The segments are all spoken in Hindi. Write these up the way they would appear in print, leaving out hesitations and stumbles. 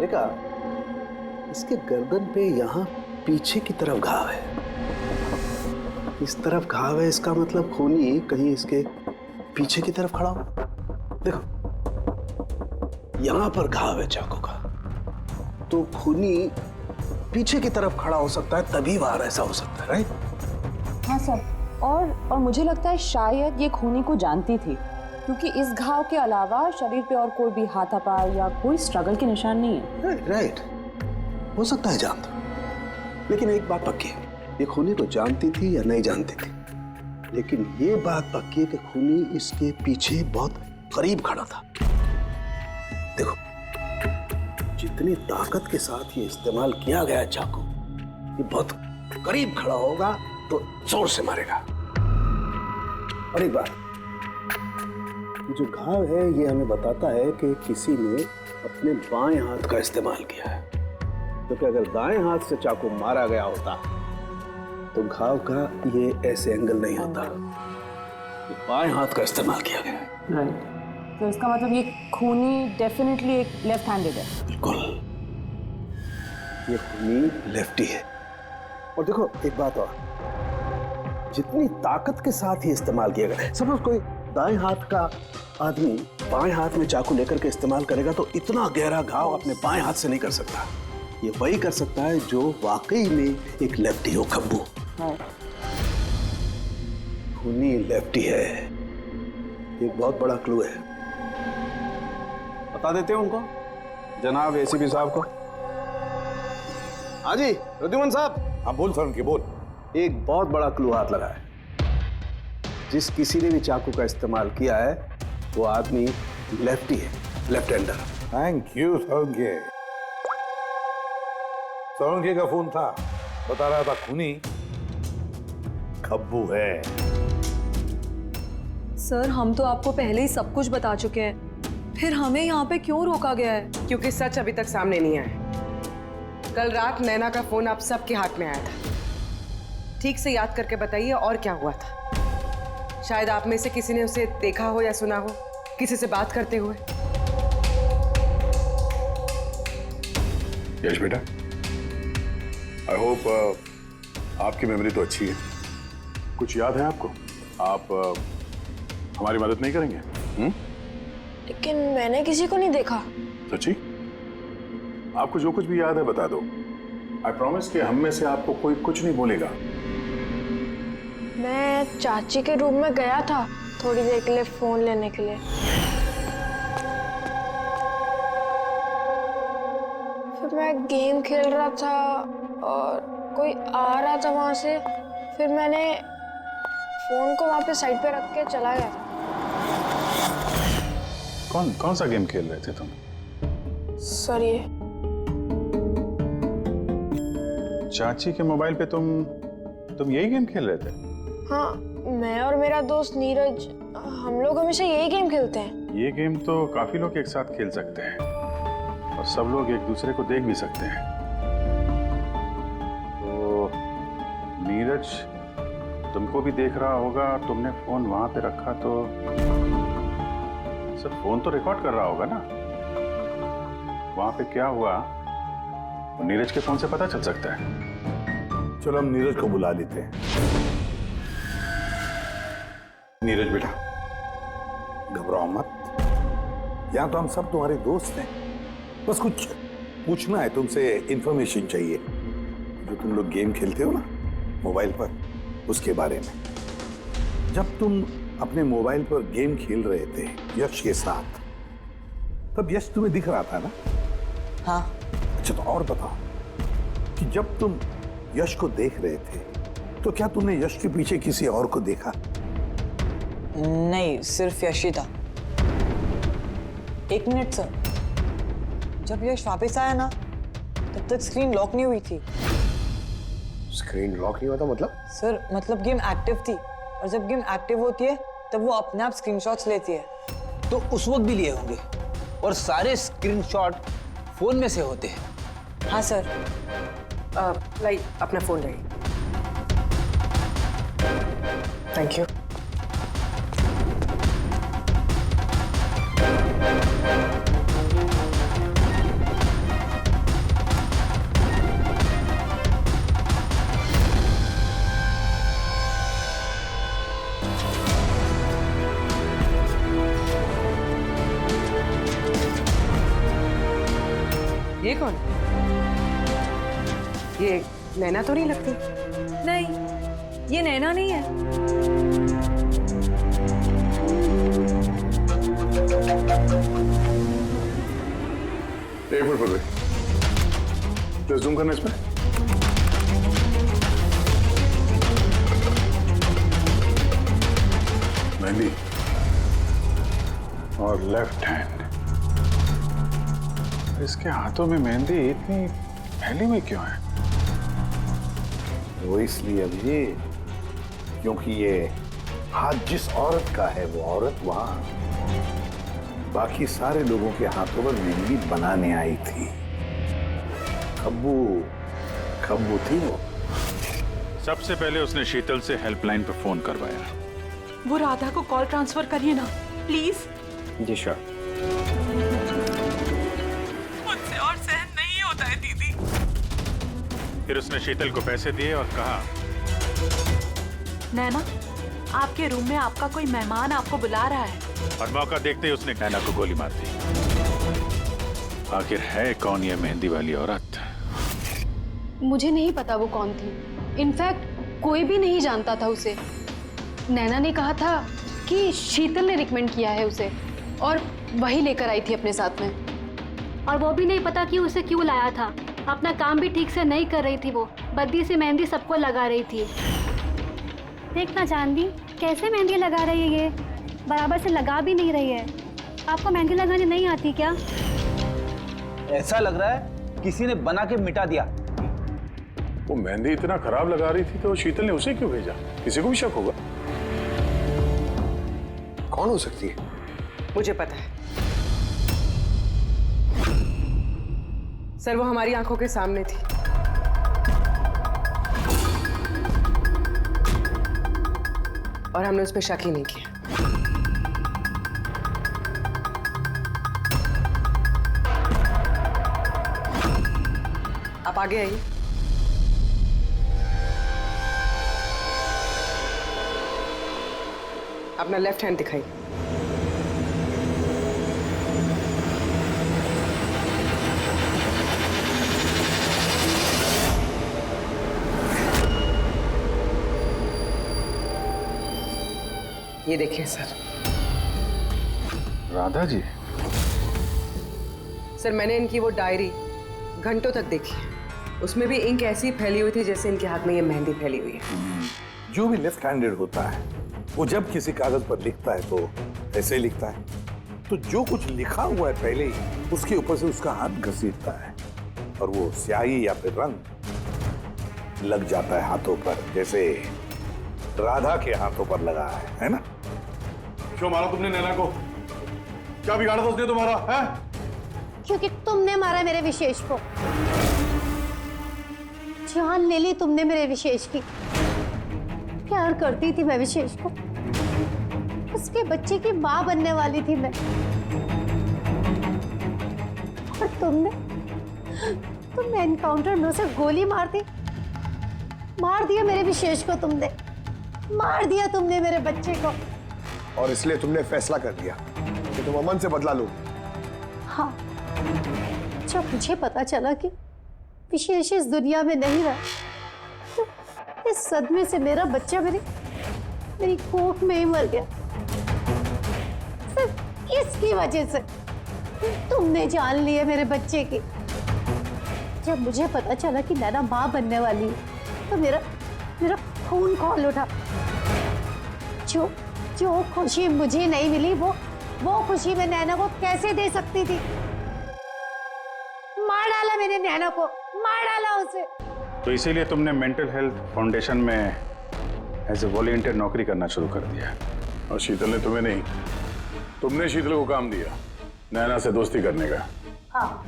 निहारिका, इसके गर्दन पे यहाँ पीछे की तरफ घाव है। इस तरफ घाव है, इसका मतलब खूनी कहीं इसके पीछे की तरफ खड़ा हो। देखो, यहां पर घाव है चाकू का, तो खूनी पीछे की तरफ खड़ा हो सकता है, तभी वार ऐसा हो सकता है, राइट? हाँ सर, और मुझे लगता है शायद ये खूनी को जानती थी, क्योंकि इस घाव के अलावा शरीर पे और कोई भी हाथापाई या कोई स्ट्रगल के निशान नहीं है। राइट, हो सकता है जानती, लेकिन एक बात पक्की है, ये खूनी को जानती थी या नहीं जानती थी, लेकिन ये बात पक्की है कि खूनी इसके पीछे बहुत करीब खड़ा था। देखो, जितनी ताकत के साथ ये इस्तेमाल किया गया है चाकू, ये बहुत करीब खड़ा होगा तो जोर से मारेगा। और एक बात, ये जो घाव है ये हमें बताता है कि किसी ने अपने बाएं हाथ का इस्तेमाल किया है, क्योंकि अगर दाएं हाथ से चाकू मारा गया होता तो घाव का ये ऐसे एंगल नहीं होता। ये बाएं हाथ का इस्तेमाल किया गया है। राइट, तो इसका मतलब ये खूनी डेफिनेटली एक लेफ्ट हैंडेड है। बिल्कुल, ये खूनी लेफ्टी है। और देखो एक बात और, जितनी ताकत के साथ ही इस्तेमाल किया गया, सपोज कोई दाएं हाथ का आदमी बाएं हाथ में चाकू लेकर के इस्तेमाल करेगा तो इतना गहरा घाव अपने बाएं हाथ से नहीं कर सकता। ये वही कर सकता है जो वाकई में एक लेफ्टी हो, खब्बू। खूनी लेफ्टी है, एक बहुत बड़ा क्लू है। बता देते हो उनको, जनाब एसीपी साहब को। हाँ जी प्रद्युमन साहब। हाँ बोल सर, बोल। एक बहुत बड़ा क्लू हाथ लगा है। जिस किसी ने भी चाकू का इस्तेमाल किया है वो आदमी लेफ्टी है, left hander. Thank you Solanki. Solanki का फोन था, बता रहा था खूनी खब्बू है। सर हम तो आपको पहले ही सब कुछ बता चुके हैं, फिर हमें यहाँ पे क्यों रोका गया है? क्योंकि सच अभी तक सामने नहीं आया। कल रात नैना का फोन आप सबके हाथ में आया था। ठीक से याद करके बताइए और क्या हुआ था। शायद आप में से किसी ने उसे देखा हो या सुना हो, किसी से बात करते हुए। यश बेटा, आई होप आपकी मेमोरी तो अच्छी है, कुछ याद है आपको? आप हमारी मदद नहीं करेंगे? लेकिन मैंने किसी को नहीं देखा। सच्ची? आपको जो कुछ भी याद है बता दो। आई प्रॉमिस कि हम में से आपको कोई कुछ नहीं बोलेगा। मैं चाची के रूम में गया था थोड़ी देर के लिए फोन लेने के लिए, फिर मैं गेम खेल रहा था और कोई आ रहा था वहां से, फिर मैंने फोन को वहां पे साइड पे रख के चला गया था। कौन सा गेम खेल रहे थे तुम? सर ये चाची के मोबाइल पे तुम यही गेम खेल रहे थे? हाँ, मैं और मेरा दोस्त नीरज, हम लोग हमेशा यही गेम खेलते हैं। ये गेम तो काफी लोग एक साथ खेल सकते हैं और सब लोग एक दूसरे को देख भी सकते हैं। तो नीरज तुमको भी देख रहा होगा, तुमने फोन वहां पे रखा तो सर फोन तो रिकॉर्ड कर रहा होगा ना। वहां पे क्या हुआ वो नीरज के फोन से पता चल सकता है। चलो हम नीरज को बुला लेते हैं। नीरज बेटा, घबराओ मत, यहाँ तो हम सब तुम्हारे दोस्त हैं। बस कुछ पूछना है तुमसे, इंफॉर्मेशन चाहिए। जो तुम लोग गेम खेलते हो ना मोबाइल पर, उसके बारे में। जब तुम अपने मोबाइल पर गेम खेल रहे थे यश के साथ, तब यश तुम्हें दिख रहा था ना? हाँ। अच्छा, तो और बताओ कि जब तुम यश को देख रहे थे तो क्या तुमने यश के पीछे किसी और को देखा? नहीं, सिर्फ यश ही था। एक मिनट सर, जब यश वापस आया ना तब तक स्क्रीन लॉक नहीं हुई थी। स्क्रीन लॉक नहीं हुआ था मतलब? सर मतलब गेम एक्टिव थी, और जब गेम एक्टिव होती है तब वो अपने आप स्क्रीनशॉट्स लेती है। तो उस वक्त भी लिए होंगे, और सारे स्क्रीनशॉट फोन में से होते हैं। हाँ सर। लाई अपना फोन लाइए। Thank you. ये कौन? ये नैना तो नहीं लगती। नहीं, ये नैना नहीं है। एक मिनट पकड़े, जस्ट जूम करना इसमें। मेहंदी और लेफ्ट हैंड। इसके हाथों में मेहंदी इतनी फैली हुई क्यों है? वो इसलिए अभी क्योंकि ये हाथ जिस औरत का है वो औरत वहां बाकी सारे लोगों के हाथों पर मेहंदी बनाने आई थी। खब्बू थी वो। सबसे पहले उसने शीतल से हेल्पलाइन पर फोन करवाया। वो राधा को कॉल ट्रांसफर करिए ना प्लीज। Ji sure. मुझसे और सहन नहीं होता है दीदी। फिर उसने शीतल को पैसे दिए और कहा, नैना आपके रूम में आपका कोई मेहमान आपको बुला रहा है। और मौका देखते ही उसने नैना को गोली मार दी। आखिर है कौन ये मेहंदी वाली औरत? मुझे नहीं पता वो कौन थी। इनफैक्ट कोई भी नहीं जानता था उसे। नैना ने कहा था कि शीतल ने रिकमेंड किया है उसे और वही लेकर आई थी अपने साथ में। और वो भी नहीं पता कि उसे क्यों लाया था। अपना काम भी ठीक से नहीं कर रही थी वो, बद्दी से मेहंदी सबको लगा रही थी। देखना जानवी कैसे मेहंदी लगा रही है, ये बराबर से लगा भी नहीं रही है। आपको मेहंदी लगाने नहीं आती क्या? ऐसा लग रहा है किसी ने बना के मिटा दिया। वो मेहंदी इतना खराब लगा रही थी तो शीतल ने उसे क्यों भेजा? किसी को भी शक होगा। कौन हो सकती है? मुझे पता है सर, वो हमारी आंखों के सामने थी। और हमने उस पर शक ही नहीं किया। आप आगे आइए। अपना लेफ्ट हैंड दिखाइए। ये देखिए सर। राधा जी? सर मैंने इनकी वो डायरी घंटों तक देखी है। उसमें भी इंक ऐसी फैली हुई थी जैसे इनके हाथ में ये मेहंदी फैली हुई है। जो भी लेफ्ट हैंडेड होता है वो जब किसी कागज पर लिखता है तो ऐसे लिखता है। तो जो कुछ लिखा हुआ है पहले ही उसके ऊपर से उसका हाथ घसीटता है और वो स्याही या फिर रंग लग जाता है हाथों पर, जैसे राधा के हाथों पर लगा है ना? क्यों मारा तुमने नैना को? क्या बिगाड़ा था उसने तुम्हारा? है? क्योंकि तुमने मारा मेरे विशेष को। जान ले ली तुमने मेरे विशेष की। प्यार करती थी मैं विशेष को, उसके बच्चे की माँ बनने वाली थी मैं। और तुमने एनकाउंटर में उसे गोली मार दिया मेरे विशेष को। तुमने मार दिया तुमने मेरे बच्चे को। और इसलिए तुमने फैसला कर लिया कि तुम अमन से बदला लो। हाँ, जब मुझे पता चला कि विशेष इस दुनिया में नहीं रहा तो इस सदमे से मेरा बच्चा मेरी कोख में ही मर गया। सिर्फ इसकी वजह से तुमने जान ली है मेरे बच्चे की। जब मुझे पता चला कि नैना माँ बनने वाली है तो मेरा खून खौल उठा। जो खुशी मुझे नहीं मिली वो खुशी मैं नैना को कैसे दे सकती थी? मार डाला मैंने नैना को, मार डाला उसे। तो इसीलिए तुमने मेंटल हेल्थ फाउंडेशन में एज ए वॉलंटियर नौकरी करना शुरू कर दिया। और शीतल ने तुम्हें नहीं, तुमने शीतल को काम दिया नैना से दोस्ती करने का। हाँ,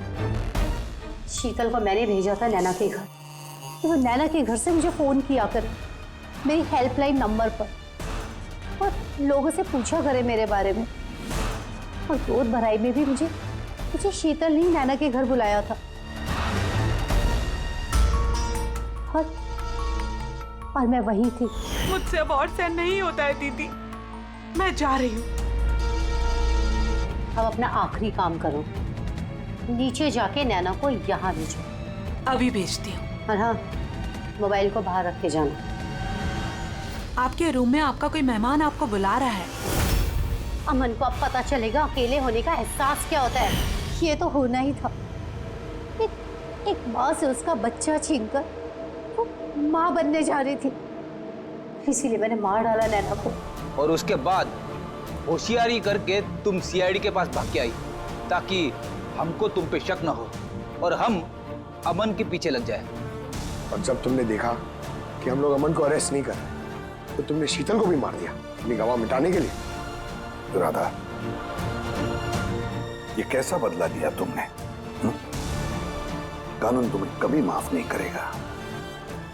शीतल को मैंने भेजा था नैना के घर कि वो नैना के घर से मुझे फोन किया करे मेरी हेल्पलाइन नंबर पर और लोगों से पूछा करे मेरे बारे में। और गोद भराई में भी मुझे शीतल ने नैना के घर बुलाया था। और मैं वही थी। मुझसे अब और सहन नहीं होता है दीदी, मैं जा रही हूँ। अब अपना आखिरी काम करो, नीचे जाके नैना को यहाँ भेजो। अभी भेजती हूँ। और हाँ, मोबाइल को बाहर रख के जाना। आपके रूम में आपका कोई मेहमान आपको बुला रहा है। अमन को अब पता चलेगा अकेले होने का एहसास क्या होता है। ये तो होना ही था। एक माँ से उसका बच्चा छीनकर वो माँ बनने जा रही थी, इसीलिए मैंने मार डाला नैना को। और उसके बाद होशियारी करके तुम सीआईडी के पास भाग के आई ताकि हमको तुम पे शक न हो और हम अमन के पीछे लग जाए। और जब तुमने देखा कि हम लोग अमन को अरेस्ट नहीं कर रहे तो तुमने शीतल को भी मार दिया अपनी गवाह मिटाने के लिए। तो राधा, ये कैसा बदला लिया तुमने? कानून तुम्हें कभी माफ नहीं करेगा।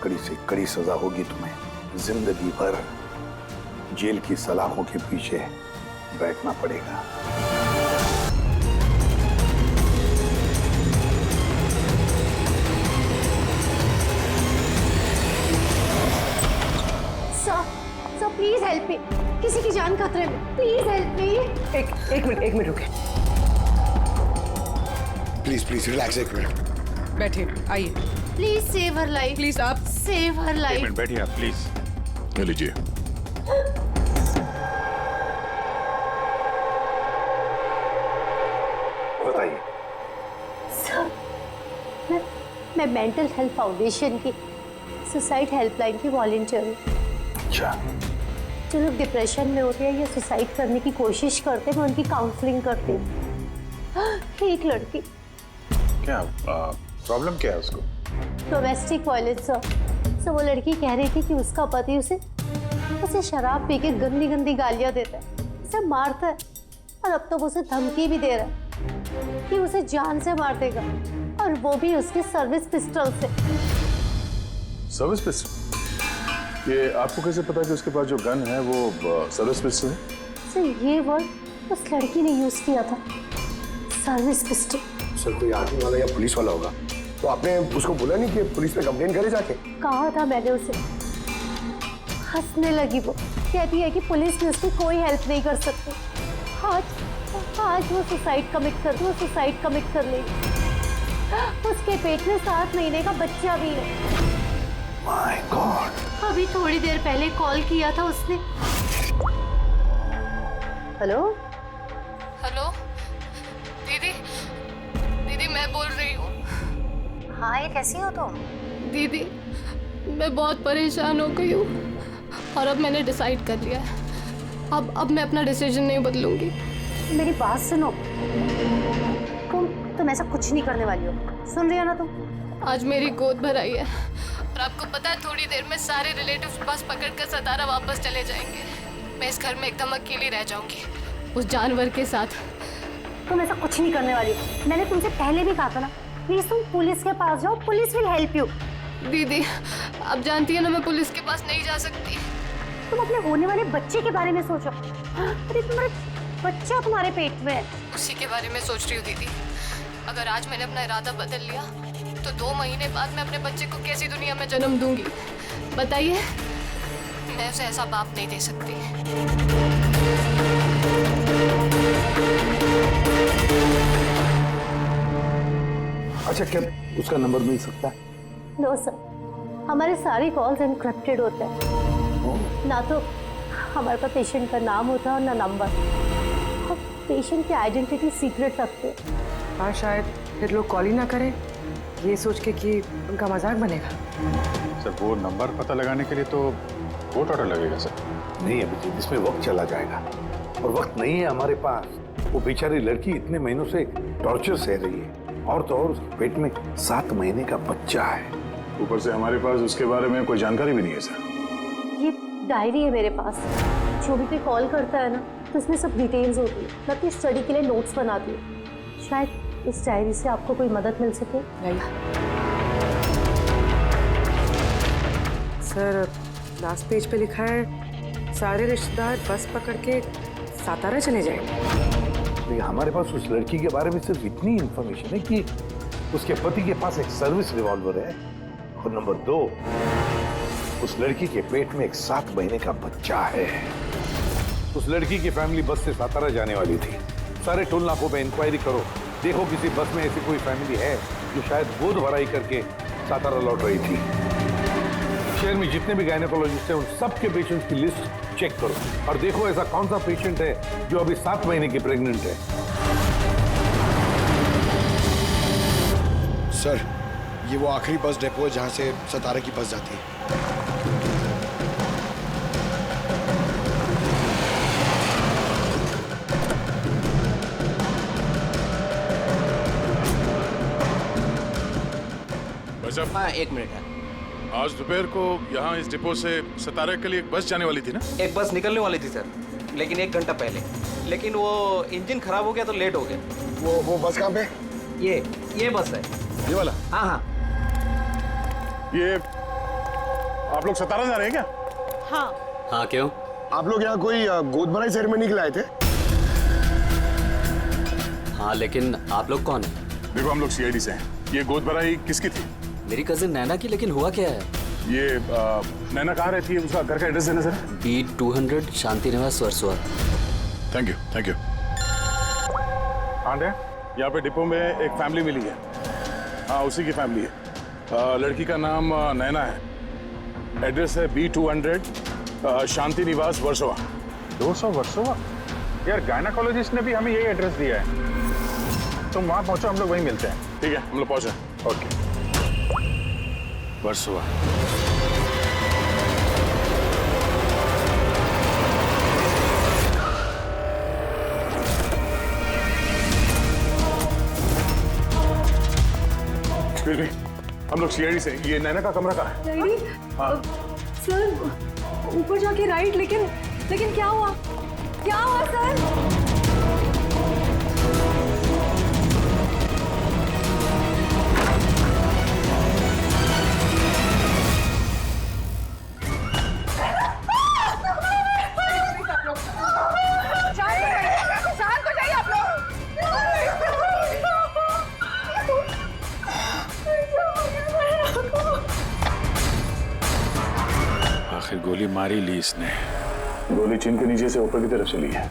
कड़ी से कड़ी सजा होगी तुम्हें। जिंदगी भर जेल की सलाखों के पीछे बैठना पड़ेगा। सर प्लीज हेल्प मी, किसी की जान खतरे में, प्लीज हेल्प मी। एक मिनट रुके। प्लीज रिलैक्स, एक मिनट बैठे, आइए। Please save her life, please आप सेव हर एक लाइफ। मिनट बैठिए आप प्लीज। ये लीजिए। बताइए। सर, मैं मेंटल हेल्थ फाउंडेशन की सुसाइड हेल्पलाइन की वॉलंटियर हूँ। अच्छा। जो लोग डिप्रेशन में होते हैं या सुसाइड करने की कोशिश करते हैं, मैं उनकी काउंसलिंग करती हूँ। एक लड़की। क्या प्रॉब्लम क्या है उसको? Domestic violence sir. वो लड़की कह रही थी कि उसका पति उसे शराब पी के गंदी गंदी गालियां देता है, उसे मारता है और अब तो वो उसे धमकी भी दे रहा है कि उसे जान से मार देगा, और वो भी उसके सर्विस पिस्टल से। Service pistol? ये आपको कैसे पता कि उसके पास जो गन है वो सर्विस पिस्टल है? सर, ये वर्ड उस लड़की ने यूज किया था, सर्विस पिस्टल। सर, कोई आर्मी वाला या पुलिस वाला होगा, तो आपने उसको बोला नहीं कि पुलिस पे कंप्लेन करे जाके? कहा था मैंने उसे। हंसने लगी वो, कहती है कि पुलिस में उसकी कोई हेल्प नहीं कर सकती। आज वो सुसाइड कमिट कर लेगी। उसके पेट में 7 महीने का बच्चा भी है। My God. अभी थोड़ी देर पहले कॉल किया था उसने। हेलो हेलो दीदी मैं बोल रही हूँ। हाँ, ये कैसी हो तुम? दीदी, मैं बहुत परेशान हो गई हूँ और अब मैंने डिसाइड कर लिया है। अब मैं अपना डिसीजन नहीं बदलूंगी। मेरी बात सुनो, तुम ऐसा कुछ नहीं करने वाली हो, सुन रही हो ना तुम? आज मेरी गोद भराई है और आपको पता है थोड़ी देर में सारे रिलेटिव्स बस पकड़कर सतारा वापस चले जाएंगे। मैं इस घर में एकदम अकेली रह जाऊंगी उस जानवर के साथ। तुम ऐसा कुछ नहीं करने वाली हो। मैंने तुमसे पहले भी कहा था ना, प्लीज तुम पुलिस के पास जाओ, पुलिस विल हेल्प यू। दीदी, आप जानती है ना मैं पुलिस के पास नहीं जा सकती। तुम अपने होने वाले बच्चे के बारे में सोचो। अरे तुम्हारा बच्चा तुम्हारे पेट में है। उसी के बारे में सोच रही हूँ दीदी। अगर आज मैंने अपना इरादा बदल लिया तो 2 महीने बाद मैं अपने बच्चे को कैसी दुनिया में जन्म दूंगी बताइए? मैं उसे ऐसा बाप नहीं दे सकती। अच्छा, क्या उसका नंबर मिल सकता है? नो सर, हमारे सारे कॉल्स एनक्रिप्टेड होते हैं। ना तो हमारे पास पेशेंट का नाम होता है और ना नंबर। हम पेशेंट की आइडेंटिटी सीक्रेट रखते हैं। हाँ, शायद फिर लोग कॉल ही ना करें, ये सोच के कि उनका मजाक बनेगा। सर, वो नंबर पता लगाने के लिए तो बहुत ऑर्डर लगेगा सर। नहीं अभिजीत, इसमें वक्त चला जाएगा और वक्त नहीं है हमारे पास। वो बेचारी लड़की इतने महीनों से टॉर्चर सह रही है, और तो और उसके पेट में 7 महीने का बच्चा है। ऊपर से हमारे पास उसके बारे में कोई जानकारी भी नहीं है सर। ये डायरी है मेरे पास, जो भी कोई कॉल करता है ना तो इसमें सब डिटेल्स होती है। मैं अपनी स्टडी के लिए नोट्स बनाती हूँ, शायद इस डायरी से आपको कोई मदद मिल सके। सर, लास्ट पेज पे लिखा है सारे रिश्तेदार बस पकड़ के सातारा चले जाएंगे। हमारे पास उस लड़की के बारे में सिर्फ इतनी इंफॉर्मेशन है कि उसके पति के पास एक सर्विस रिवॉल्वर है, और नंबर 2, उस लड़की के पेट में एक 7 महीने का बच्चा है। उस लड़की की फैमिली बस से सातारा जाने वाली थी। सारे टोल नाकों पे इंक्वायरी करो, देखो किसी बस में ऐसी कोई फैमिली है जो शायद गोद भराई करके सातारा लौट रही थी। शहर में जितने भी गायनेकोलॉजिस्ट हैं उन सबके पेशेंट्स की लिस्ट चेक करो और देखो ऐसा कौन सा पेशेंट है जो अभी 7 महीने की प्रेग्नेंट है। सर, ये वो आखिरी बस डिपो है जहां से सतारा की बस जाती है। हाँ, 1 मिनट है। आज दोपहर को यहाँ इस डिपो से सतारा के लिए एक बस जाने वाली थी ना? एक बस निकलने वाली थी सर, लेकिन 1 घंटा पहले। लेकिन वो इंजन खराब हो गया तो लेट हो गया। वो बस कहाँ पे? ये बस है। ये वाला? हाँ हाँ। ये आप लोग सतारा जा रहे हैं क्या? हाँ क्यों? आप लोग यहाँ कोई गोद भराई सेरेमनी के लिए आए थे? हाँ, लेकिन आप लोग कौन है? देखो, हम लोग सीआईडी से हैं। ये गोद भराई किसकी थी? मेरी कजिन नैना की। लेकिन हुआ क्या है? ये नैना कहाँ रहती है? उसका घर का एड्रेस देना सर। B200 शांति निवास वर्सोवा। Thank you. हाँ है, यहाँ पे डिपो में एक फैमिली मिली है। हाँ, उसी की फैमिली है। लड़की का नाम नैना है। एड्रेस है B200 शांति निवास वर्सोवा। 200 वर्सोवा? यार गायनाकोलॉजिस्ट ने भी हमें यही एड्रेस दिया है। तुम वहां पहुंचो, हम लोग वहीं मिलते हैं। ठीक है, हम लोग पहुंचे। ओके। वर्सोवा। हम लोग सीआईडी से। ये नैना का कमरा कहाँ है? डैडी, सर ऊपर जाके राइट। लेकिन क्या हुआ सर? आखिर गोली मारी ली इसने। गोली चिन के नीचे से ऊपर की तरफ चली है।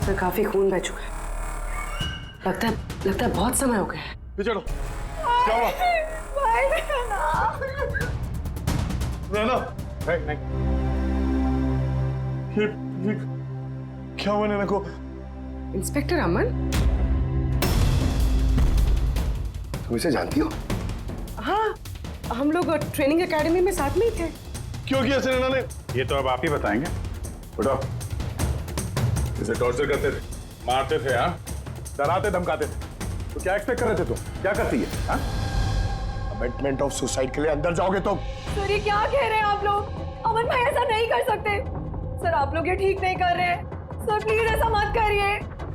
सर, काफी खून बह चुका है। लगता है बहुत समय हो गया है। चलो, क्या हुआ? नैना, नहीं। ये क्या हुआ नैना को? इंस्पेक्टर अमन, तुम इसे जानती हो? हाँ, हम लोग ट्रेनिंग एकेडमी में साथ में ही थे। क्यों किया ऐसे नैना ने? ये तो अब आप ही बताएंगे। बताओ। इसे टॉर्चर करते थे, मारते थे, हाँ, डराते धमकाते थे, तो क्या एक्सपेक्ट कर रहे थे तुम? क्या करती है? हाँ, अबेटमेंट ऑफ सुसाइड के लिए अंदर जाओगे तो? सर, ये क्या कह रहे हैं आप लोग? अमन भाई ऐसा नहीं कर सकते। सर, आप लोग ये ठीक नहीं कर रहे। सर प्लीज ऐसा मत करिए।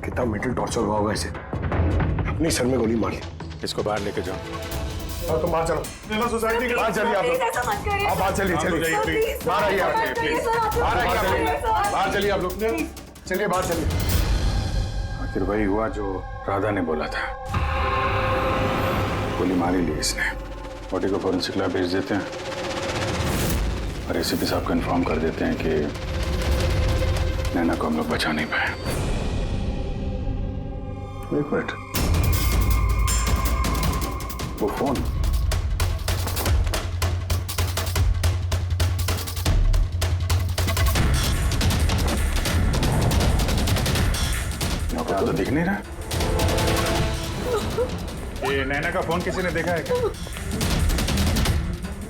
कितना मेंटल टॉर्चर हुआ होगा इसे। अपने सर में गोली मार ली। इसको बाहर लेके जाओ। और तुम बाहर चलो। नैना सोसाइटी के बाहर चलिए आप लोग। आप बाहर चलिए। बाहर आइए आप। बाहर चलिए आप लोग। चलिए बाहर चलिए। आखिर वही हुआ जो राधा ने बोला था। गोली मारी ली इसने। बॉडी को फॉरेंसिक लैब भेज देते हैं और एसीपी साहब को इन्फॉर्म कर देते हैं कि नैना को हम लोग बचा नहीं पाए। एक मिनट, वो फोन तो दिख नहीं रहा। ये नैना का फोन किसी ने देखा है क्या?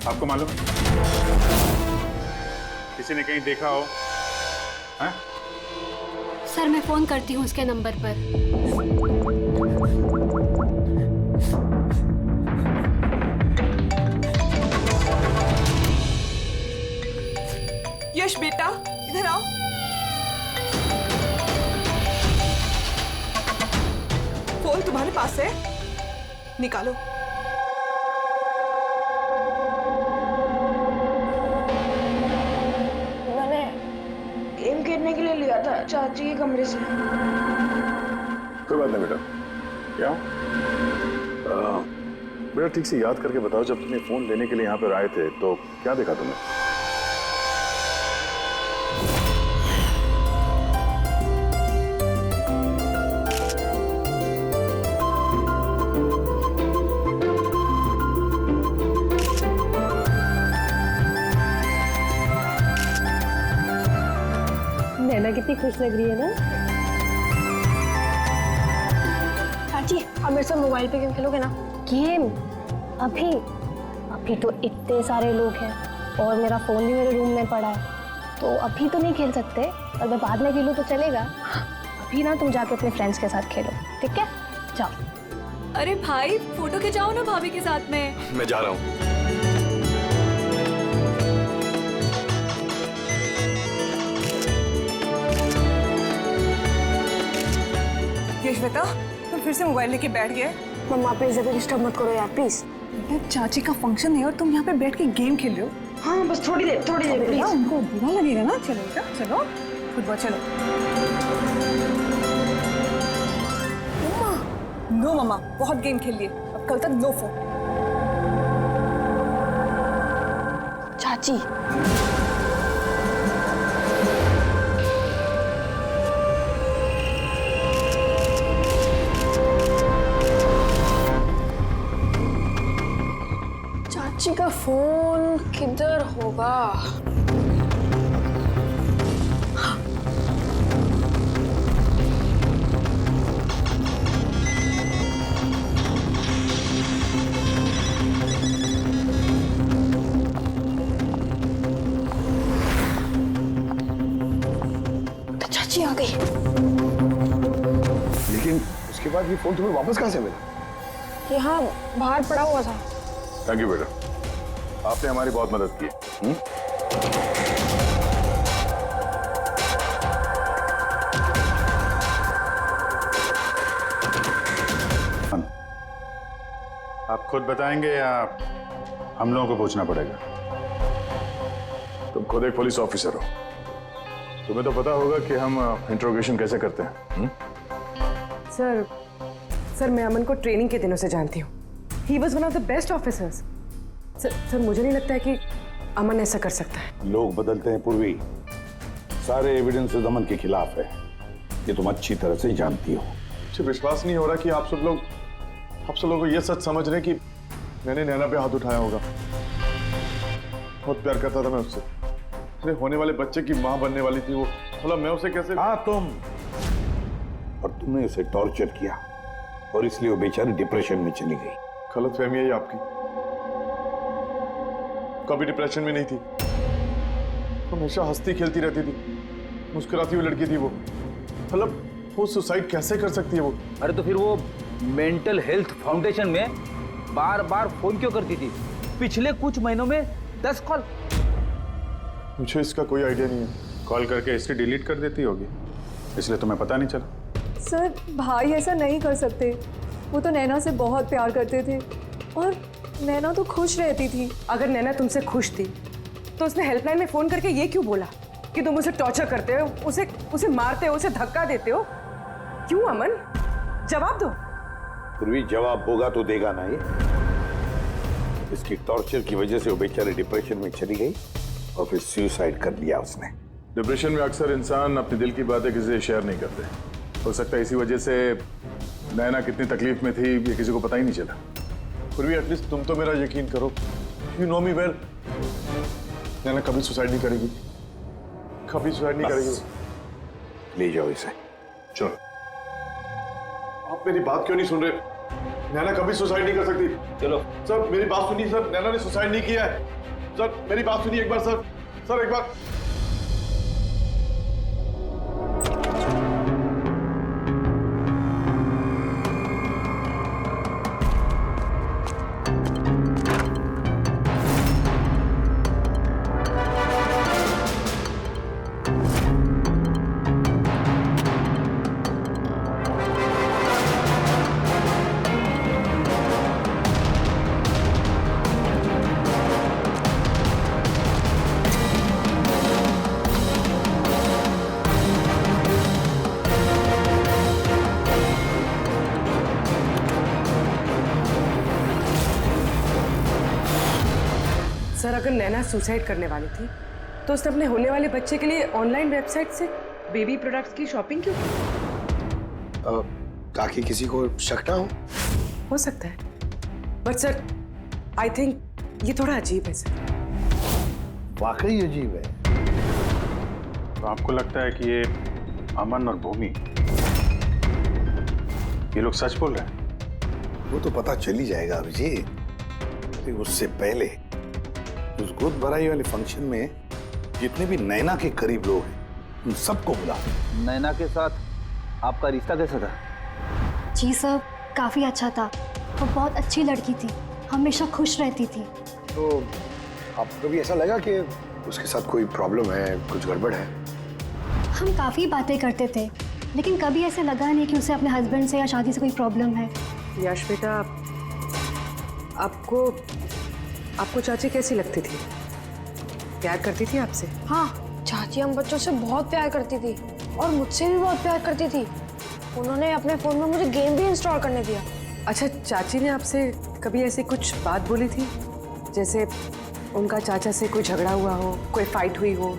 आपको मालूम? किसी ने कहीं देखा हो? हाँ? सर मैं फोन करती हूँ उसके नंबर पर। यश बेटा, इधर आओ। फोन तुम्हारे पास है? निकालो। मैंने गेम खेलने के लिए लिया था चाची के कमरे से। कोई बात नहीं बेटा। क्या बेटा, ठीक से याद करके बताओ, जब तुमने फोन लेने के लिए यहाँ पर आए थे तो क्या देखा तुमने? खुश लग रही है ना? चाची अब मेरे साथ मोबाइल पे गेम खेलोगे ना? गेम? अभी अभी तो इतने सारे लोग हैं और मेरा फोन भी मेरे रूम में पड़ा है, तो अभी तो नहीं खेल सकते। अगर बाद में खेलूँ तो चलेगा। अभी ना तुम जाके अपने फ्रेंड्स के साथ खेलो, ठीक है? जाओ। अरे भाई फोटो खिंचाओ ना भाभी के साथ में। मैं जा रहा हूँ। श्वेता, तुम फिर से मोबाइल लेके बैठ गए? मम्मा प्लीज अभी डिस्टर्ब मत करो यार प्लीज। चाची का फंक्शन है और तुम यहाँ पे बैठ के गेम खेल रहे हो। हाँ बस थोड़ी देर प्लीज। उनको बुरा लगेगा ना। चलो बेटा चलो, गुड बॉय चलो। नो मम्मा, बहुत गेम खेल लिए, अब कल तक नो फोन। चाची चाची का फोन किधर होगा? तो चाची आ गई। लेकिन उसके बाद ये फोन तुम्हें वापस कहाँ से मिला? यहाँ बाहर पड़ा हुआ था। थैंक यू बेटा, आपने हमारी बहुत मदद की। आप खुद बताएंगे या हम लोगों को पूछना पड़ेगा? तुम खुद एक पुलिस ऑफिसर हो, तुम्हें तो पता होगा कि हम इंट्रोगेशन कैसे करते हैं। सर मैं अमन को ट्रेनिंग के दिनों से जानती हूँ। He was one of the best officers. Sir मुझे नहीं लगता है कि अमन ऐसा कर सकता है। लोग बदलते हैं पूर्वी, सारे एविडेंसेस अमन के खिलाफ है, ये तुम अच्छी तरह से जानती हो। मुझे विश्वास नहीं हो रहा कि आप सब लोग को ये सच समझ रहे हैं कि मैंने नैना पे हाथ उठाया होगा। बहुत प्यार करता था मैं उससे। मेरे होने वाले बच्चे की माँ बनने वाली थी वो, मतलब मैं उसे कैसे। हाँ तुम, और तुमने उसे टॉर्चर किया और इसलिए वो बेचारी डिप्रेशन में चली गई। गलतफहमी है ये आपकी, कभी डिप्रेशन में नहीं थी, हमेशा हंसती खेलती रहती थी, मुस्कुराती हुई लड़की थी वो। मतलब वो सुसाइड कैसे कर सकती है वो? अरे तो फिर वो मेंटल हेल्थ फाउंडेशन में बार बार फोन क्यों करती थी? पिछले कुछ महीनों में 10 कॉल। मुझे इसका कोई आइडिया नहीं है। कॉल करके हिस्ट्री डिलीट कर देती होगी, इसलिए तुम्हें पता नहीं चला। सर भाई ऐसा नहीं कर सकते, वो तो नैना से बहुत प्यार करते थे और नैना तो खुश रहती थी। अगर नैना तुमसे खुश थी तो उसने हेल्पलाइन में फोन करके ये क्यों बोला कि तुम उसे टॉर्चर करते हो, उसे मारते हो, उसे धक्का देते हो? क्यों अमन, जवाब दो। पूर्वी जवाब होगा तो देगा ना ये। इसकी टॉर्चर की वजह से वो बेचारी डिप्रेशन में चली गई और फिर सुसाइड कर लिया उसने। डिप्रेशन में अक्सर इंसान अपने दिल की बातें किसी से शेयर नहीं करते। हो सकता है इसी वजह से नैना कितनी तकलीफ में थी ये किसी को पता ही नहीं चला। फिर भी एटलीस्ट तुम तो मेरा यकीन करो, यू नो मी वेल। नैना कभी सुसाइड नहीं करेगी, कभी सुसाइड नहीं करेगी। ले जाओ इसे। चलो। आप मेरी बात क्यों नहीं सुन रहे? नैना कभी सुसाइड नहीं कर सकती। चलो सर मेरी बात सुनिए सर, नैना ने सुसाइड नहीं किया है। सर मेरी बात सुनिए एक बार सर, सर एक बार। सर अगर नैना सुसाइड करने वाली थी तो उसने अपने होने वाले बच्चे के लिए ऑनलाइन वेबसाइट से बेबी प्रोडक्ट्स की शॉपिंग क्यों की? ताकि किसी को शक ना हो सकता है, बट सर आई थिंक ये थोड़ा अजीब है सर। वाकई अजीब है। तो आपको लगता है कि ये अमन और भूमि, ये लोग सच बोल रहे हैं? वो तो पता चल ही जाएगा अभिजीत। लेकिन उससे पहले उस गोद भराई वाले फंक्शन में जितने भी नैना के करीब लोग हैं उन सबको बुला। नैना के साथ आपका रिश्ता कैसा था? जी सर, काफ़ी अच्छा था। वो बहुत अच्छी लड़की थी, हमेशा खुश रहती थी। तो आपको भी ऐसा लगा कि उसके साथ कोई प्रॉब्लम है, कुछ गड़बड़ है? हम काफ़ी बातें करते थे, लेकिन कभी ऐसे लगा नहीं कि उसे अपने हस्बैंड से या शादी से कोई प्रॉब्लम है। यश बेटा, आपको चाची कैसी लगती थी? प्यार करती थी आपसे? हाँ, चाची हम बच्चों से बहुत प्यार करती थी और मुझसे भी बहुत प्यार करती थी। उन्होंने अपने फ़ोन में मुझे गेम भी इंस्टॉल करने दिया। अच्छा, चाची ने आपसे कभी ऐसी कुछ बात बोली थी, जैसे उनका चाचा से कोई झगड़ा हुआ हो, कोई फाइट हुई हो,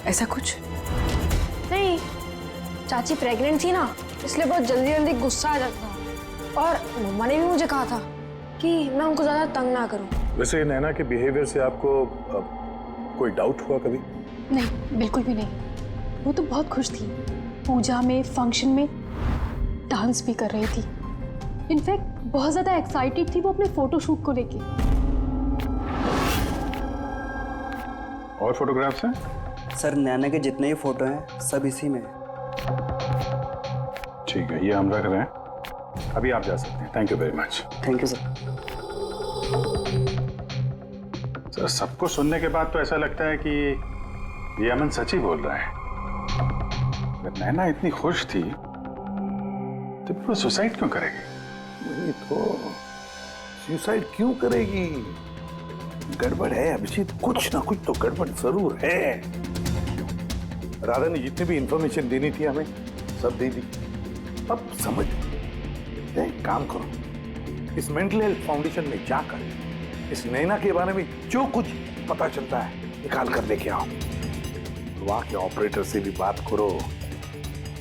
ऐसा कुछ? नहीं, चाची प्रेग्नेंट थी ना, इसलिए बहुत जल्दी जल्दी गुस्सा आ जाता था। और मम्मा ने भी मुझे कहा था कि मैं उनको ज़्यादा तंग ना करूं। वैसे नैना के बिहेवियर से आपको कोई डाउट हुआ कभी? नहीं, बिल्कुल भी नहीं। वो तो बहुत खुश थी, पूजा में, फंक्शन में डांस भी कर रही थी। इनफैक्ट बहुत ज़्यादा एक्साइटेड थी वो अपने फोटोशूट को लेके। और फोटोग्राफ्स हैं? सर, नैना के जितने ही फोटो हैं सब इसी में। ठीक है, ये हम रख रहे हैं। अभी आप जा सकते हैं। Thank you very much. Thank you sir. Sir, सबको सुनने के बाद तो ऐसा लगता है कि ये अमन सच ही बोल रहा है। अगर नैना इतनी खुश थी तो वो सुसाइड क्यों करेगी? नहीं तो सुसाइड क्यों करेगी? गड़बड़ है अभिजीत, कुछ ना कुछ तो गड़बड़ जरूर है। राधा ने जितनी भी इंफॉर्मेशन देनी थी हमें सब दे दी। अब समझ, एक काम करो, इस मेंटल हेल्थ फाउंडेशन में जाकर इस नैना के बारे में जो कुछ पता चलता है निकाल कर लेके आओ। वहां के ऑपरेटर से भी बात करो,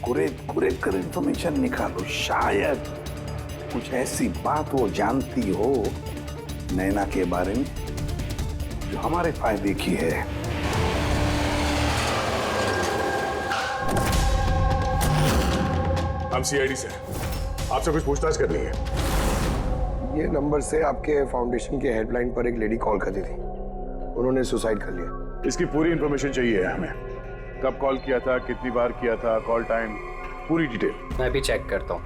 कुरेद कर इंफॉर्मेशन निकालो। शायद कुछ ऐसी बात वो जानती हो नैना के बारे में जो हमारे फायदे की है। हम सीआईडी से, आपसे कुछ पूछताछ करनी है। ये नंबर से आपके फाउंडेशन के हेल्पलाइन पर एक लेडी कॉल करती थी, उन्होंने सुसाइड कर लिया। इसकी पूरी इंफॉर्मेशन चाहिए हमें। कब कॉल किया था, कितनी बार किया था, कॉल टाइम, पूरी डिटेल। मैं भी चेक करता हूँ।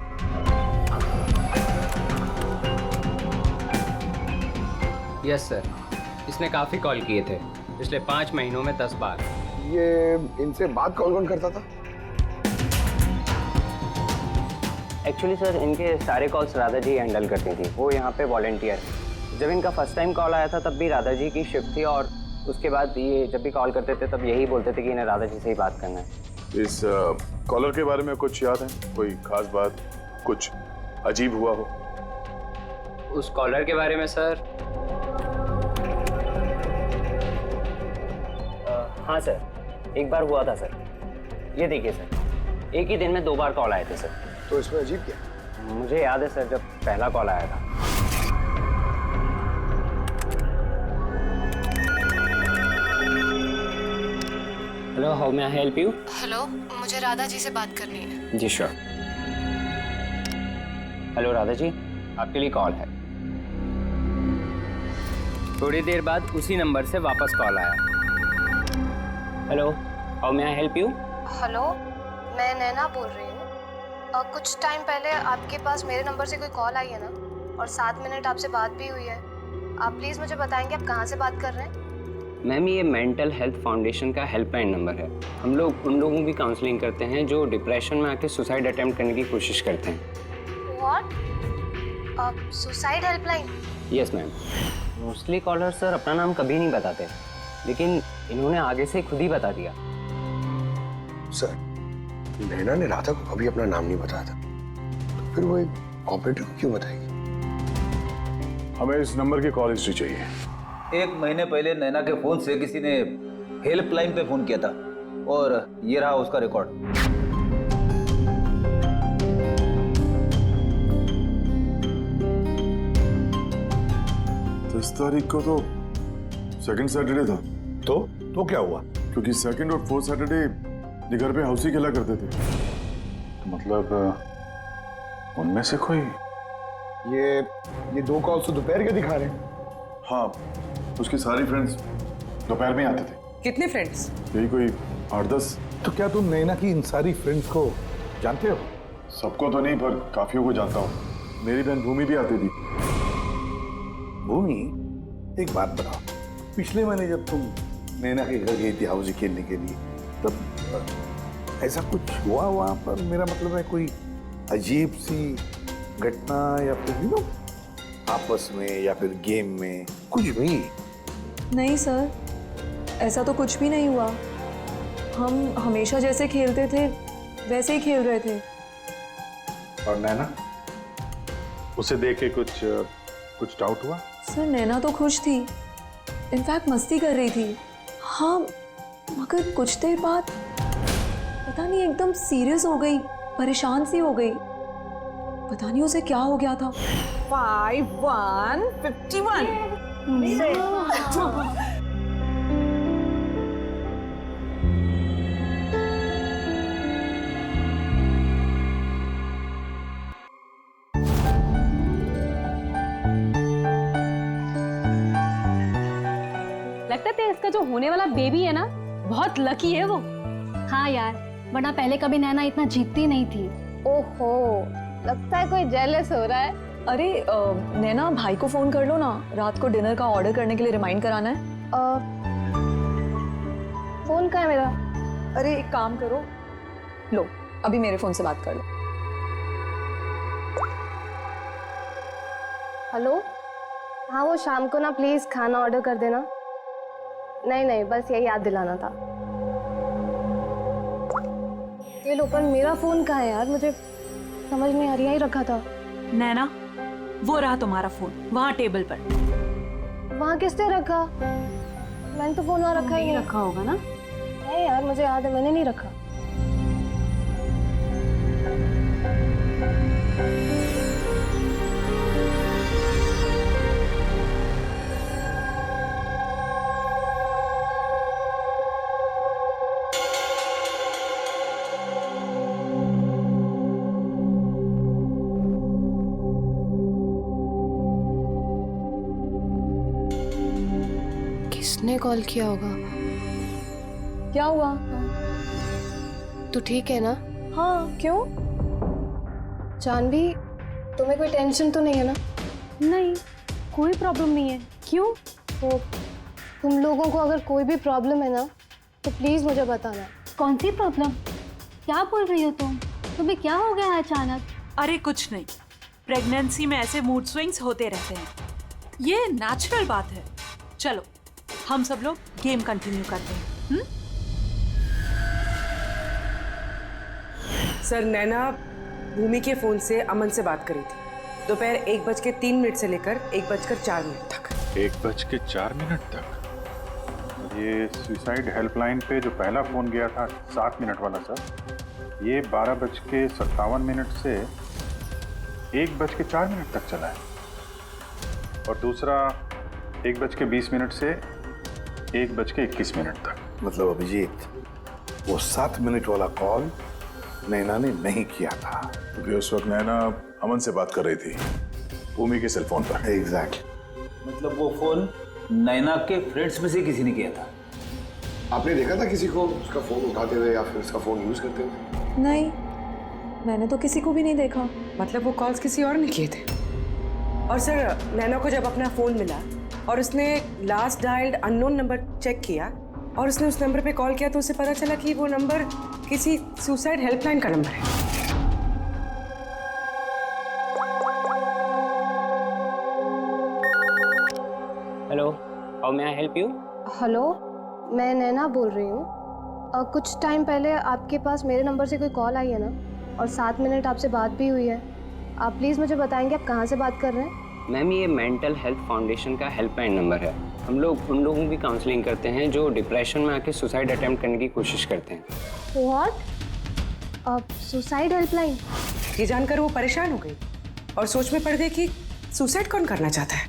यस सर, इसने काफ़ी कॉल किए थे पिछले 5 महीनों में 10 बार। ये इनसे बात कौन कौन करता था? एक्चुअली सर, इनके सारे कॉल्स राधा जी हैंडल करती थी। वो यहाँ पे वॉलंटियर। जब इनका फर्स्ट टाइम कॉल आया था तब भी राधा जी की शिफ्ट थी, और उसके बाद ये जब भी कॉल करते थे तब यही बोलते थे कि इन्हें राधा जी से ही बात करना है। इस कॉलर के बारे में कुछ याद है? कोई खास बात, कुछ अजीब हुआ हो? उस कॉलर के बारे में सर, हाँ सर, एक बार हुआ था सर। ये देखिए सर, एक ही दिन में 2 बार कॉल आए थे सर। तो इसमें अजीब क्या? मुझे याद है सर, जब पहला कॉल आया था। Hello, how may I help you? Hello, मुझे राधा जी से बात करनी है। जी श्योर। हेलो राधा जी, आपके लिए कॉल है। थोड़ी देर बाद उसी नंबर से वापस कॉल आया। Hello, how may I help you? Hello, मैं नैना बोल रही हूँ। कुछ टाइम पहले आपके पास मेरे नंबर से कोई कॉल आई है ना, और 7 मिनट आपसे बात भी हुई है। आप प्लीज़ मुझे बताएंगे आप कहाँ से बात कर रहे हैं? मैम, ये मेंटल हेल्थ फाउंडेशन का हेल्पलाइन नंबर है। हम लोग उन लोगों की काउंसलिंग करते हैं जो डिप्रेशन में आके सुसाइड अटेम्प्ट करने की कोशिश करते हैं। What? Suicide helpline? Yes ma'am. Mostly caller sir अपना नाम कभी नहीं बताते, लेकिन इन्होंने आगे से खुद ही बता दिया। सर, नैना ने राधा को कभी अपना नाम नहीं बताया था, तो फिर वो एक ऑपरेटर को क्यों बताएगी? हमें इस नंबर की कॉल हिस्ट्री चाहिए। 1 महीने पहले नैना के फोन से किसी ने हेल्पलाइन पे फोन किया था, और ये रहा उसका रिकॉर्ड। 10 तारीख को तो सेकंड सैटरडे था। तो क्या हुआ? क्योंकि सेकंड और फोर्थ सैटरडे ये घर पे हाउसी खेला करते थे। तो मतलब उनमें से कोई? ये 2 कॉल्स तो दोपहर के दिखा रहे हैं। हाँ, उसकी सारी फ्रेंड्स दोपहर में आते थे। कितने फ्रेंड्स? यही कोई 8-10। तो क्या तुम नैना की इन सारी फ्रेंड्स को जानते हो? सबको तो नहीं, पर काफियों को जानता हूँ। मेरी बहन भूमि भी आती थी। भूमि, एक बात बताओ, पिछले महीने जब तुम नैना के घर गई थी हाउसी खेलने के लिए, तब ऐसा कुछ हुआ वहां पर? मेरा मतलब है कोई अजीब सी घटना या फिर आपस में या फिर गेम में कुछ भी? नहीं सर, ऐसा तो कुछ भी नहीं हुआ। हम हमेशा जैसे खेलते थे वैसे ही खेल रहे थे। और नैना, उसे देख के कुछ डाउट हुआ? सर नैना तो खुश थी, इनफैक्ट मस्ती कर रही थी। हाँ, मगर कुछ देर बाद पता नहीं एकदम सीरियस हो गई, परेशान सी हो गई। पता नहीं उसे क्या हो गया था। 5151। लगता है इसका जो होने वाला बेबी है ना, बहुत लकी है वो। हाँ यार, वरना पहले कभी नैना इतना जीतती नहीं थी। ओहो, लगता है कोई जेलस हो रहा है। अरे नैना, भाई को फोन कर लो ना, रात को डिनर का ऑर्डर करने के लिए रिमाइंड कराना है। फोन कहाँ है मेरा? अरे एक काम करो, लो अभी मेरे फोन से बात कर लो। हेलो, हाँ वो शाम को ना प्लीज खाना ऑर्डर कर देना। नहीं, बस यही याद दिलाना था। ये लो, पर मेरा फोन कहाँ है यार, मुझे समझ नहीं आ रही। यही रखा था। नैना, वो रहा तुम्हारा फोन वहाँ टेबल पर। वहाँ किसने रखा? मैंने तो फोन वहाँ रखा ही नहीं। रखा होगा ना? नहीं यार, मुझे याद है मैंने नहीं रखा। किसने कॉल किया होगा? क्या हुआ? तू ठीक है ना? हाँ, क्यों? जानवी, तुम्हें कोई टेंशन तो नहीं है ना? नहीं, कोई प्रॉब्लम नहीं है। क्यों? तो तुम लोगों को अगर कोई भी प्रॉब्लम है ना, तो प्लीज मुझे बताना। कौन सी प्रॉब्लम? क्या बोल रही हो तुम? तुम्हें क्या हो गया अचानक? अरे कुछ नहीं, प्रेगनेंसी में ऐसे मूड स्विंग्स होते रहते हैं, ये नेचुरल बात है। चलो हम सब लोग गेम कंटिन्यू करते हैं। सर, नैना भूमि के फोन से अमन से बात करी थी दोपहर 1:03 से लेकर 1:04 तक। 1:04 तक? ये सुसाइड हेल्पलाइन पे जो पहला फोन गया था 7 मिनट वाला सर, ये 12:57 से 1:04 तक चला है, और दूसरा 1:20 से 1:21 तक। मतलब अभिजीत, वो 7 मिनट वाला कॉल नैना ने नहीं किया था, क्योंकि उस वक्त नैना अमन से बात कर रही थी भूमि के सेल फोन पर। एग्जैक्टली। मतलब वो फोन नैना के फ्रेंड्स में से किसी ने किया था? आपने देखा था किसी को उसका फोन उठाते हुए या फिर उसका फोन यूज करते हुए? नहीं, मैंने तो किसी को भी नहीं देखा। मतलब वो कॉल्स किसी और ने किए थे? और सर, नैना को जब अपना फोन मिला और उसने last dialled unknown number check किया और उसने उस नंबर पे कॉल किया, तो उसे पता चला कि वो नंबर किसी सुसाइड हेल्पलाइन का नंबर है। Hello, how may I help you? Hello, मैं नैना बोल रही हूँ। कुछ टाइम पहले आपके पास मेरे नंबर से कोई कॉल आई है ना, और 7 मिनट आपसे बात भी हुई है। आप प्लीज़ मुझे बताएंगे आप कहाँ से बात कर रहे हैं? मैम, ये मेंटल हेल्थ फाउंडेशन का हेल्पलाइन नंबर है। हम लोग उन लोगों की काउंसलिंग करते हैं जो डिप्रेशन में आके सुसाइड अटेम्प्ट करने की कोशिश करते हैं। व्हाट? Suicide helpline? ये जानकर वो परेशान हो गई और सोच में पड़ गई कि सुसाइड कौन करना चाहता है।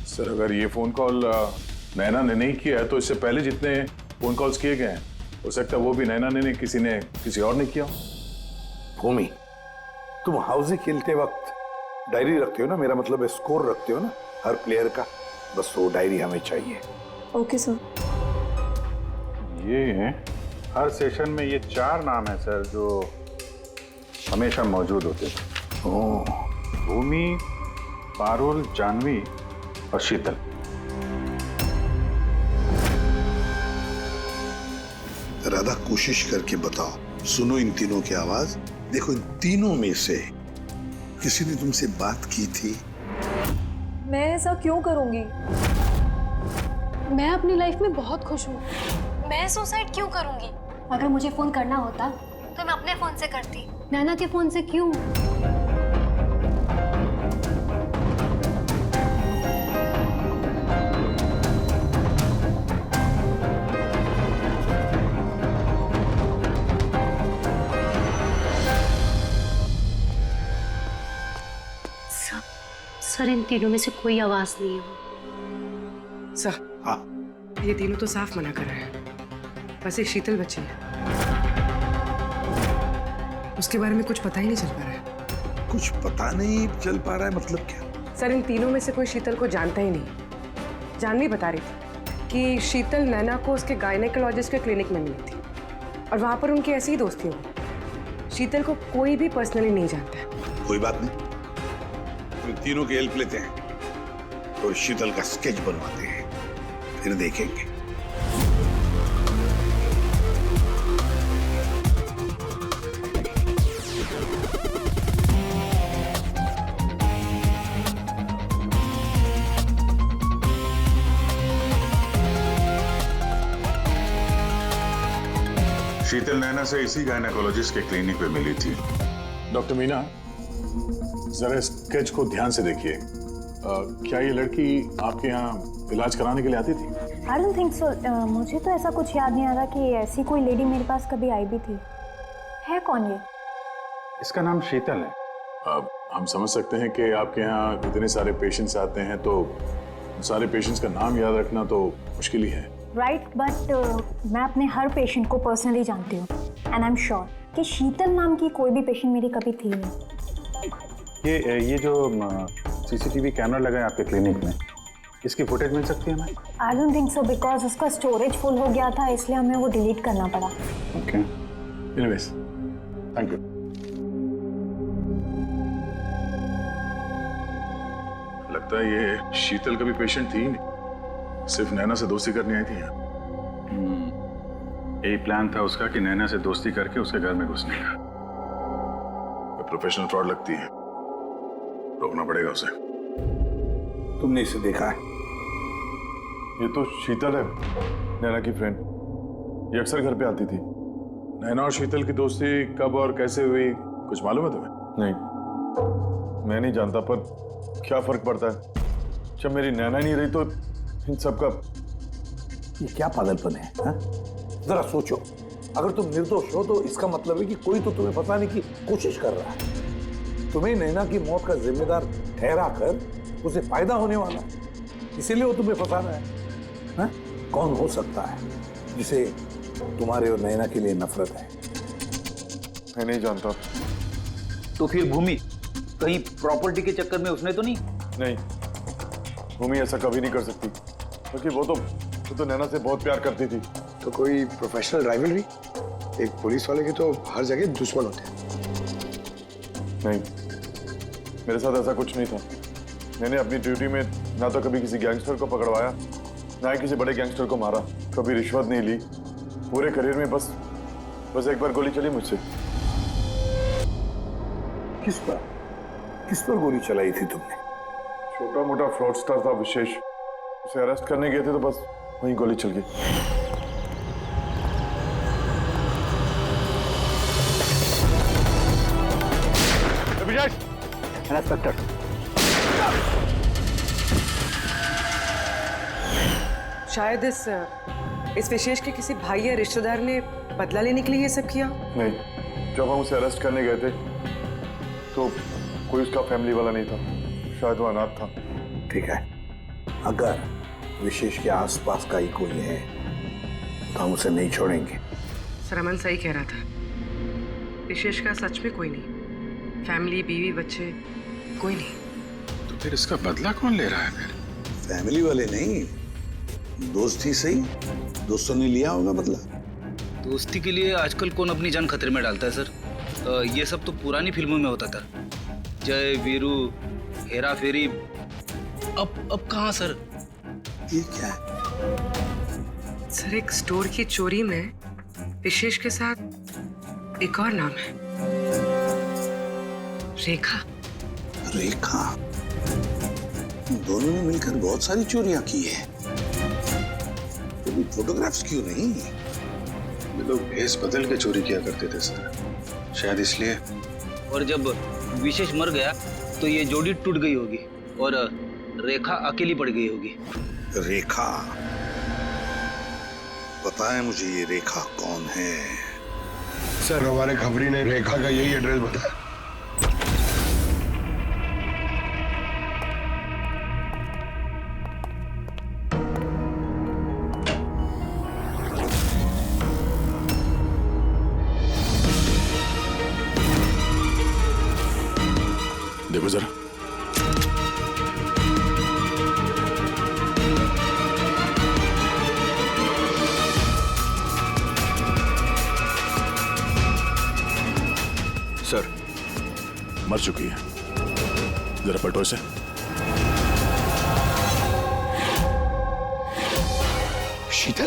सर, अगर ये फोन कॉल नैना ने नहीं किया है, तो इससे पहले जितने फोन कॉल्स किए गए हैं हो सकता है वो भी नैना ने नहीं, किसी और ने किया हो। भूमि, तुम हाउसी खेलते वक्त डायरी रखते हो ना, मेरा मतलब है स्कोर रखते हो ना हर प्लेयर का, बस वो डायरी हमें चाहिए। Okay sir. ये हर सेशन में ये 4 नाम है सर जो हमेशा मौजूद होते थे। भूमि, पारुल, जानवी और शीतल। राधा कोशिश करके बताओ, सुनो इन तीनों की आवाज। देखो, इन तीनों में से किसी ने तुमसे बात की थी? मैं ऐसा क्यों करूंगी? मैं अपनी लाइफ में बहुत खुश हूँ। मैं सुसाइड क्यों करूंगी? अगर मुझे फोन करना होता तो मैं अपने फोन से करती, नैना के फोन से क्यों? सर इन तीनों में से कोई आवाज नहीं है। सर, हाँ, ये तीनों तो साफ मना कर रहे हैं, बस एक शीतल बची है, उसके बारे में कुछ पता ही नहीं चल पा रहा है। कुछ पता नहीं चल पा रहा है मतलब क्या? सर, इन तीनों में से कोई शीतल को जानता ही नहीं। जानवी बता रही थी कि शीतल नैना को उसके गायनेकोलॉजिस्ट के क्लिनिक में मिली थी और वहां पर उनकी ऐसी ही दोस्ती हुई। शीतल को कोई भी पर्सनली नहीं जानता है। कोई बात नहीं, तीनों की हेल्प लेते हैं और शीतल का स्केच बनवाते हैं, फिर देखेंगे। शीतल नैना से इसी गायनेकोलॉजिस्ट के क्लिनिक पे मिली थी। डॉक्टर मीना, जरा स्केच को ध्यान से देखिए। क्या ये लड़की आपके यहाँ इलाज कराने के लिए आती थी? I don't think so. मुझे तो ऐसा कुछ याद नहीं आ रहा कि ऐसी कोई लेडी मेरे पास कभी आई भी थी। है कौन ये? इसका नाम शीतल है। हम समझ सकते हैं कि आपके यहाँ इतने सारे पेशेंट्स आते हैं तो सारे पेशेंट्स का नाम याद रखना तो मुश्किल ही है। राइट, बट मैं अपने हर पेशेंट को पर्सनली जानती हूँ एंड आई एम श्योर कि शीतल नाम की कोई भी पेशेंट मेरी कभी थी नहीं। ये जो सीसीटीवी कैमरा लगा है आपके क्लिनिक में, इसकी फुटेज मिल सकती है हमें? I don't think so, because उसका स्टोरेज फुल हो गया था, इसलिए हमें वो डिलीट करना पड़ा। Okay, anyways, thank you. लगता है ये शीतल का भी पेशेंट थी ही नहीं, सिर्फ नैना से दोस्ती करने आई थी यहाँ। यही प्लान था उसका कि नैना से दोस्ती करके उसके घर में घुसने का। प्रोफेशनल फ्रॉड लगती है, रोकना पड़ेगा उसे। तुमने इसे देखा है? ये तो शीतल है, नैना की फ्रेंड। ये अक्सर घर पे आती थी। नैना और शीतल की दोस्ती कब और कैसे हुई, कुछ मालूम है तुम्हें? नहीं, मैं नहीं जानता, पर क्या फर्क पड़ता है? जब मेरी नैना नहीं रही तो इन सब का। ये क्या पागलपन है, हा? जरा सोचो, अगर तुम निर्दोष हो तो इसका मतलब है कि कोई तो तुम्हें फंसाने की कोशिश कर रहा है। तुम्हें नैना की मौत का जिम्मेदार ठहरा कर उसे फायदा होने वाला, इसीलिए वो तुम्हें फंसा रहा है। हा? कौन हो सकता है जिसे तुम्हारे और नैना के लिए नफरत है? मैं नहीं जानता। तो फिर भूमि कहीं प्रॉपर्टी के चक्कर में उसने तो नहीं? नहीं, भूमि ऐसा कभी नहीं कर सकती, क्योंकि वो तो नैना से बहुत प्यार करती थी। तो कोई प्रोफेशनल राइवलरी? एक पुलिस वाले के तो हर जगह दुश्मन होते हैं। नहीं, मेरे साथ ऐसा कुछ नहीं था। मैंने अपनी ड्यूटी में ना तो कभी किसी गैंगस्टर को पकड़वाया, ना ही किसी बड़े गैंगस्टर को मारा, कभी रिश्वत नहीं ली। पूरे करियर में बस एक बार गोली चली मुझसे। किस पर गोली चलाई थी तुमने? छोटा मोटा फ्रॉडस्टर था विशेष, उसे अरेस्ट करने गए थे तो बस वहीं गोली चल गई। इंस्पेक्टर, शायद इस विशेष के किसी भाई या रिश्तेदार ने बदला लेने के लिए ये सब किया। नहीं, जब हम उसे अरेस्ट करने गए थे तो कोई उसका फैमिली वाला नहीं था, शायद वो अनाथ था। ठीक है, अगर विशेष के आसपास का ही कोई है तो हम उसे नहीं छोड़ेंगे। सर अमन सही कह रहा था, विशेष का सच में कोई नहीं, फैमिली, बीवी, बच्चे, कोई नहीं। तो फिर इसका बदला कौन ले रहा है फिर? फैमिली वाले नहीं, दोस्त ही सही, दोस्तों ने लिया होगा बदला। दोस्ती के लिए आजकल कौन अपनी जान खतरे में डालता है सर? ये सब तो पुरानी फिल्मों में होता था, जय वीरू, हेरा फेरी। अब कहाँ सर? ये क्या है? सर एक स्टोर की चोरी में विशेष के साथ एक और नाम है, रेखा। रेखा? दोनों ने मिलकर बहुत सारी चोरियां की है, फोटोग्राफ्स क्यों नहीं? ये लोग भेस बदल के चोरी किया करते थे सर, शायद इसलिए। और जब विशेष मर गया तो ये जोड़ी टूट गई होगी और रेखा अकेली पड़ गई होगी। रेखा? पता है मुझे ये रेखा कौन है? सर हमारे खबरी ने रेखा का यही एड्रेस बताया। देखो जरा। सर मर चुकी है, जरा पलटो इसे। शीतल?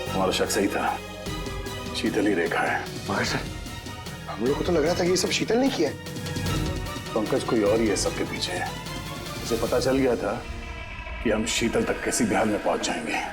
तुम्हारा शक सही था, शीतल ही रेखा है। मगर सर हम लोग को तो लग रहा था कि ये सब शीतल ने किया है। पंकज कोई और ही है सबके पीछे। उसे पता चल गया था कि हम शीतल तक कैसी भी हाल में पहुंच जाएंगे।